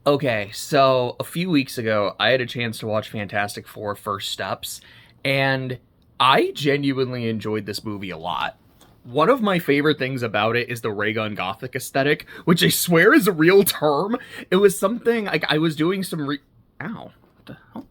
Okay, so a few weeks ago, I had a chance to watch Fantastic Four First Steps, and I genuinely enjoyed this movie a lot. One of my favorite things about it is the ray gun gothic aesthetic, which I swear is a real term. It was something like I was doing some Ow. What the hell?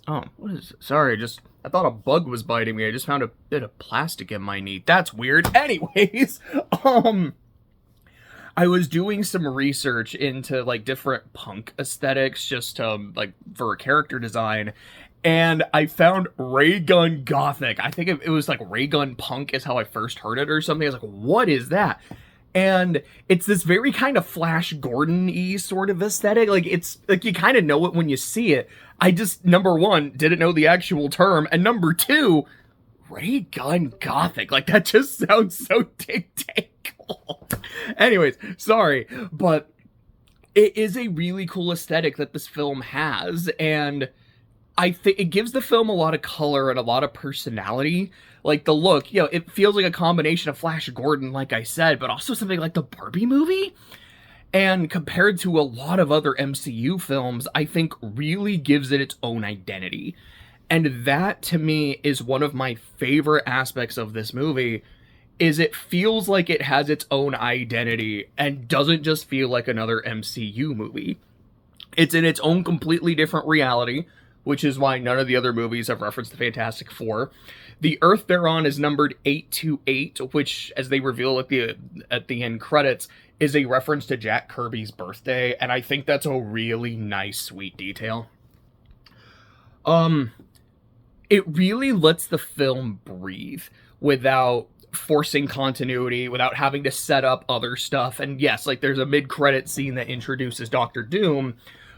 Oh, what is it? Sorry, just I thought a bug was biting me. I just found a bit of plastic in my knee. That's weird. Anyways, um I was doing some research into like different punk aesthetics just to like for a character design, and I found ray gun gothic. I think it was like ray gun punk is how I first heard it or something. I was like, what is that? And it's this very kind of Flash Gordon-y sort of aesthetic. Like it's like you kind of know it when you see it. I just number one didn't know the actual term, and number two, ray gun gothic. Like that just sounds so dictatorial. Anyways, sorry, but it is a really cool aesthetic that this film has, and I think it gives the film a lot of color and a lot of personality. Like the look, it feels like a combination of Flash Gordon, like I said, but also something like the Barbie movie. And compared to a lot of other MCU films, I think really gives it its own identity. And that to me is one of my favorite aspects of this movie is it feels like it has its own identity and doesn't just feel like another MCU movie. It's in its own completely different reality, which is why none of the other movies have referenced the Fantastic Four. The Earth they're on is numbered 828, which, as they reveal at the end credits, is a reference to Jack Kirby's birthday, and I think that's a really nice, sweet detail. It really lets the film breathe without forcing continuity, without having to set up other stuff. And yes, like there's a mid-credit scene that introduces Doctor Doom,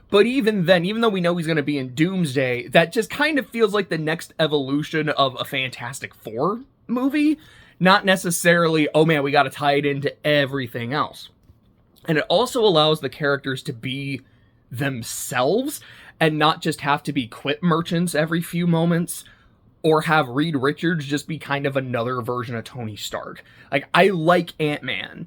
but even then, even though we know he's going to be in Doomsday, that just kind of feels like the next evolution of a Fantastic Four movie, not necessarily, oh man, we got to tie it into everything else. And it also allows the characters to be themselves and not just have to be quip merchants every few moments, or have Reed Richards just be kind of another version of Tony Stark. Like, I like Ant-Man,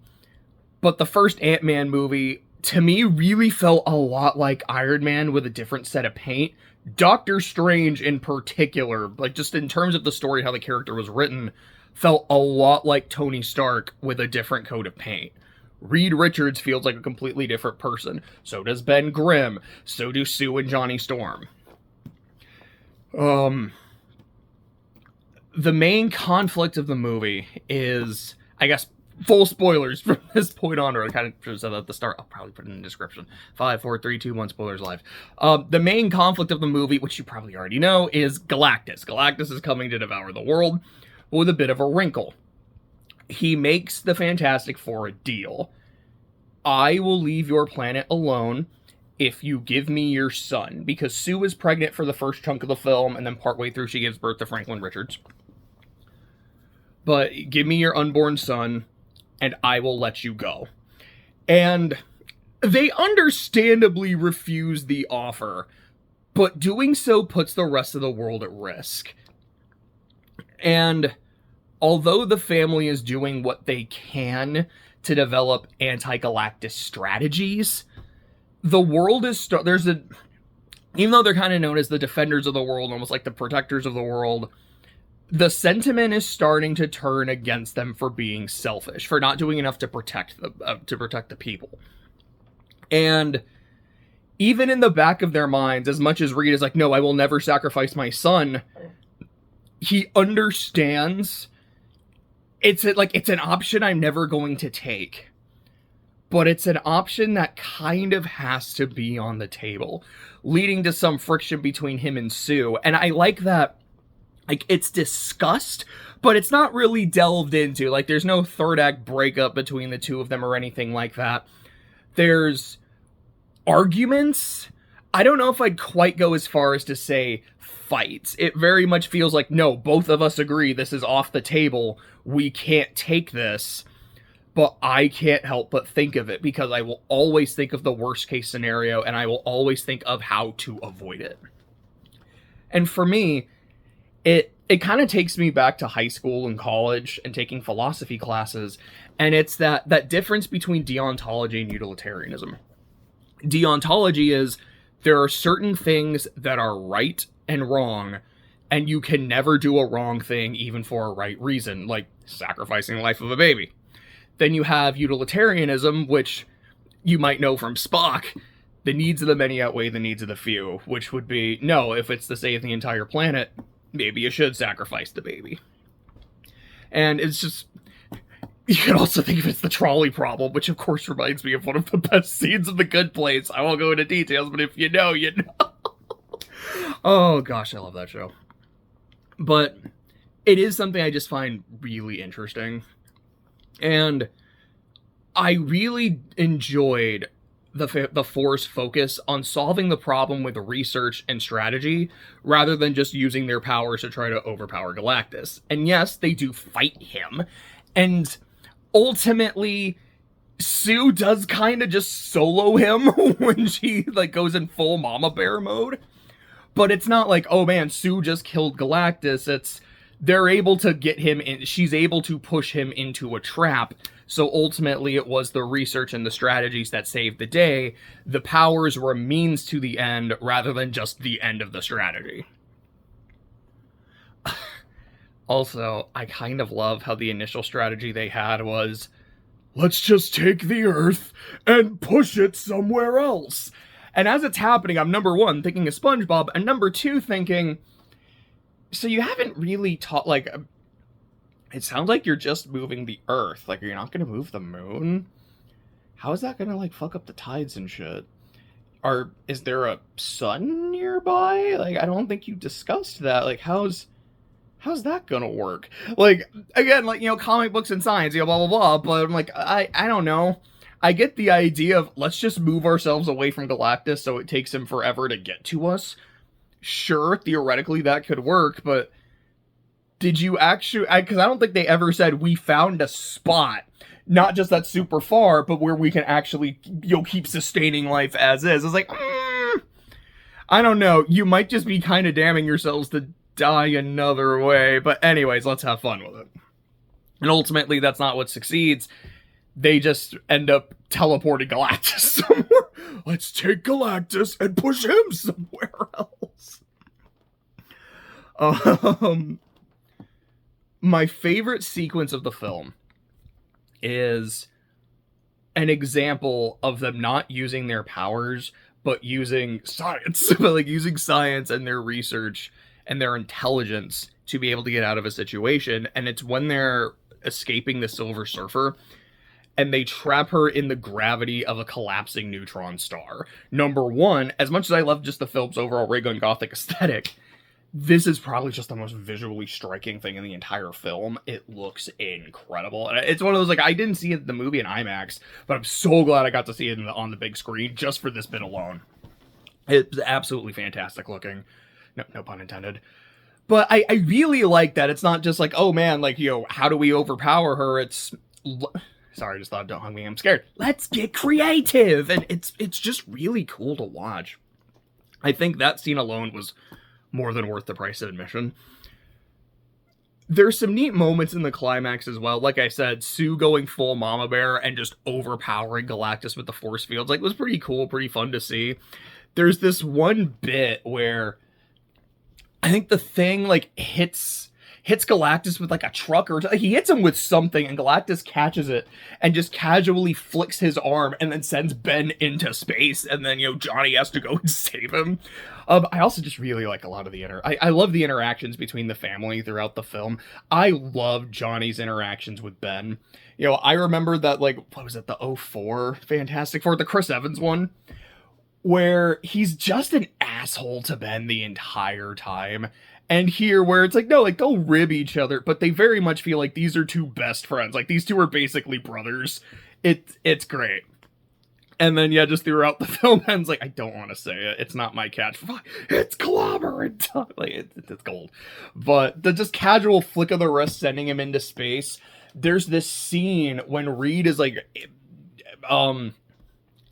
but the first Ant-Man movie, to me, really felt a lot like Iron Man with a different set of paint. Doctor Strange, in particular, like, just in terms of the story, how the character was written, felt a lot like Tony Stark with a different coat of paint. Reed Richards feels like a completely different person. So does Ben Grimm. So do Sue and Johnny Storm. The main conflict of the movie is, I guess, full spoilers from this point on, or I kind of should have said that at the start. I'll probably put it in the description. 5, 4, 3, 2, 1, spoilers live. The main conflict of the movie, which you probably already know, is Galactus. Galactus is coming to devour the world with a bit of a wrinkle. He makes the Fantastic Four a deal. I will leave your planet alone if you give me your son, because Sue is pregnant for the first chunk of the film, and then partway through she gives birth to Franklin Richards. But give me your unborn son, and I will let you go. And they understandably refuse the offer, but doing so puts the rest of the world at risk. And although the family is doing what they can to develop anti-Galactus strategies, the world is even though they're kind of known as the defenders of the world, almost like the protectors of the world, the sentiment is starting to turn against them for being selfish, for not doing enough to protect the people. And even in the back of their minds, as much as Reed is like, no, I will never sacrifice my son, he understands it's an option I'm never going to take. But it's an option that kind of has to be on the table, leading to some friction between him and Sue. And I like that, like, it's discussed, but it's not really delved into. Like, there's no third act breakup between the two of them or anything like that. There's arguments. I don't know if I'd quite go as far as to say fights. It very much feels like, no, both of us agree this is off the table. We can't take this. But I can't help but think of it because I will always think of the worst case scenario and I will always think of how to avoid it. And for me, it kind of takes me back to high school and college and taking philosophy classes. And it's that difference between deontology and utilitarianism. Deontology is there are certain things that are right and wrong, and you can never do a wrong thing even for a right reason, like sacrificing the life of a baby. Then you have utilitarianism, which you might know from Spock. The needs of the many outweigh the needs of the few, which would be, no, if it's to save the entire planet, maybe you should sacrifice the baby. And it's just, you can also think of it as the trolley problem, which of course reminds me of one of the best scenes of The Good Place. I won't go into details, but if you know, you know. Oh gosh, I love that show. But it is something I just find really interesting. And I really enjoyed the Force focus on solving the problem with research and strategy rather than just using their powers to try to overpower Galactus. And yes, they do fight him. And ultimately, Sue does kind of just solo him when she like goes in full mama bear mode. But it's not like, oh man, Sue just killed Galactus. It's they're able to get him in. She's able to push him into a trap. So ultimately, it was the research and the strategies that saved the day. The powers were a means to the end rather than just the end of the strategy. Also, I kind of love how the initial strategy they had was, let's just take the Earth and push it somewhere else. And as it's happening, I'm number one, thinking of SpongeBob, and number two, thinking, so you haven't really taught, like, it sounds like you're just moving the Earth. Like, you're not going to move the moon? How is that going to, like, fuck up the tides and shit? Is there a sun nearby? Like, I don't think you discussed that. Like, how's that gonna work? Like, again, like, you know, comic books and science, you know, blah, blah, blah, but I'm like, I don't know. I get the idea of, let's just move ourselves away from Galactus so it takes him forever to get to us. Sure, theoretically that could work, but did you actually, because I don't think they ever said, we found a spot, not just that's super far, but where we can actually, you know, keep sustaining life as is. It's like, I don't know, you might just be kind of damning yourselves to die another way. But anyways, let's have fun with it. And ultimately, that's not what succeeds. They just end up teleporting Galactus somewhere. Let's take Galactus and push him somewhere else. My favorite sequence of the film is an example of them not using their powers, but using science. Like, using science and their research and their intelligence to be able to get out of a situation. And it's when they're escaping the Silver Surfer and they trap her in the gravity of a collapsing neutron star. Number one, as much as I love just the film's overall ray gun gothic aesthetic, this is probably just the most visually striking thing in the entire film. It looks incredible. And it's one of those, like, I didn't see it in the movie in IMAX, but I'm so glad I got to see it on the big screen just for this bit alone. It's absolutely fantastic looking. No pun intended. But I really like that. It's not just like, oh man, like, you know, how do we overpower her? It's, sorry, I just thought, don't hug me, I'm scared. Let's get creative. And it's just really cool to watch. I think that scene alone was more than worth the price of admission. There's some neat moments in the climax as well. Like I said, Sue going full mama bear and just overpowering Galactus with the force fields, like, was pretty cool, pretty fun to see. There's this one bit where I think the thing, like, hits Galactus with, like, a truck, or he hits him with something, and Galactus catches it and just casually flicks his arm and then sends Ben into space, and then, you know, Johnny has to go and save him. I also just really like a lot of the I love the interactions between the family throughout the film. I love Johnny's interactions with Ben. You know, I remember that, like, what was it, the 04 Fantastic Four, the Chris Evans one, where he's just an asshole to Ben the entire time. And here, where it's like, no, like, they'll rib each other, but they very much feel like these are two best friends. Like, these two are basically brothers. It's great. And then, yeah, just throughout the film, Ben's like, I don't want to say it. It's not my catch. It's clobbering. Like, it's gold. But the just casual flick of the wrist sending him into space. There's this scene when Reed is like,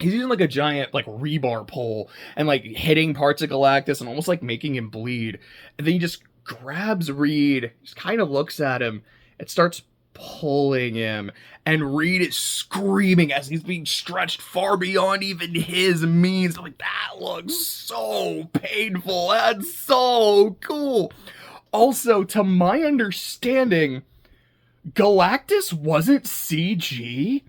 he's using, like, a giant, like, rebar pole and, like, hitting parts of Galactus and almost, like, making him bleed. And then he just grabs Reed, just kind of looks at him. It starts pulling him, and Reed is screaming as he's being stretched far beyond even his means. I'm like, that looks so painful. That's so cool. Also, to my understanding, Galactus wasn't CG.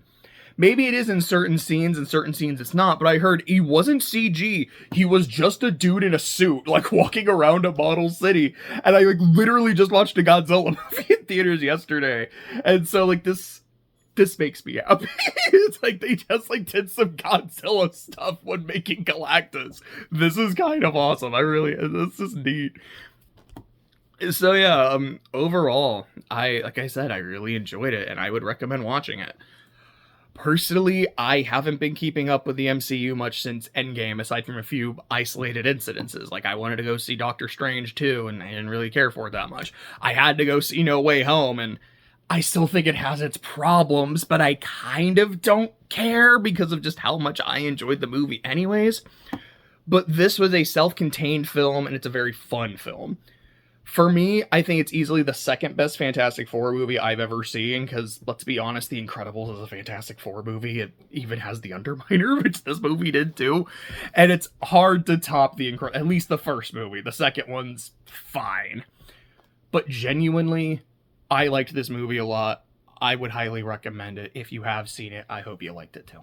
Maybe it is in certain scenes it's not, but I heard he wasn't CG. He was just a dude in a suit, like, walking around a model city. And I, like, literally just watched a Godzilla movie in theaters yesterday. And so, like, this makes me happy. It's like they just, like, did some Godzilla stuff when making Galactus. This is kind of awesome. This is neat. So yeah, overall, like I said, I really enjoyed it, and I would recommend watching it. Personally, I haven't been keeping up with the MCU much since Endgame, aside from a few isolated incidences. Like, I wanted to go see Doctor Strange too, and I didn't really care for it that much. I had to go see No Way Home, and I still think it has its problems, but I kind of don't care because of just how much I enjoyed the movie anyways. But this was a self-contained film, and it's a very fun film. For me, I think it's easily the second best Fantastic Four movie I've ever seen, because, let's be honest, The Incredibles is a Fantastic Four movie. It even has The Underminer, which this movie did too. And it's hard to top at least the first movie. The second one's fine. But genuinely, I liked this movie a lot. I would highly recommend it. If you have seen it, I hope you liked it too.